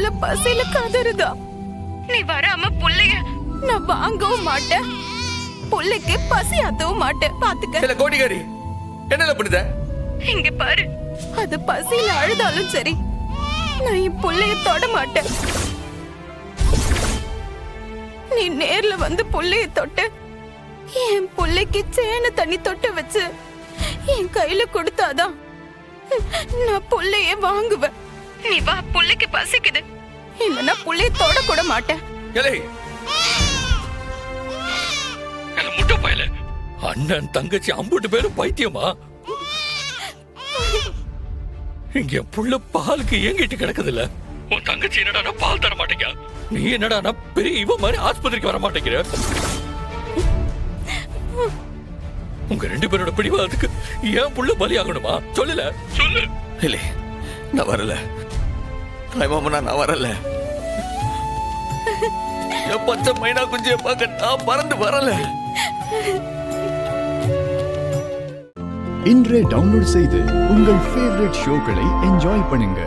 புள்ள பசியில கதறுதா. நீ வராம புள்ளைய நான் வாங்கவும் மாட்டேன், புள்ளைக்கு பசி ஆத்தவும் மாட்டேன். பாத்துக்க கோடிகாரி, என்ன பண்ணுத? இங்க பாரு, அது பசியில அழுதாலும் சரி, நான் என் புள்ளைய தொட மாட்டேன். நீ நேர்ல வந்து புள்ளைய தொட்டு என் புள்ளைக்கு சேன தண்ணி தொட்டு வச்சு என் கையில கொடுத்தாதான் நான் புள்ளைய வாங்குவேன். நீ வா, புள்ளைக்கு பசிக்குது, இல்லன்னா புள்ளைய தொட கூட மாட்டேன். முட்டை பயல, அண்ணன் தங்கச்சி அம்புட்டு பேரும் பைத்தியமா? இங்க புள்ள பாலுக்கு ஏங்கிட்டு கிடக்குதுல்ல. உன் தங்கச்சி என்னடா பால் தர மாட்டேங்க, நீ என்னடா பெரிய இவ மாதிரி ஆஸ்பத்திரிக்கு வர மாட்டேங்கிற. உங்க ரெண்டு பேரோட பிடிவாதத்துக்கு ஏன் புள்ள பலியாகணுமா? சொல்லல சொல்லு. இல்லை, நான் வரல மாமனா, நான் வரல. பச்சை மைனா குஞ்சிய பார்க்க நான் பறந்து வரல. இன்றே டவுன்லோட் செய்து உங்கள் ஃபேவரட் ஷோக்களை என்ஜாய் பண்ணுங்க.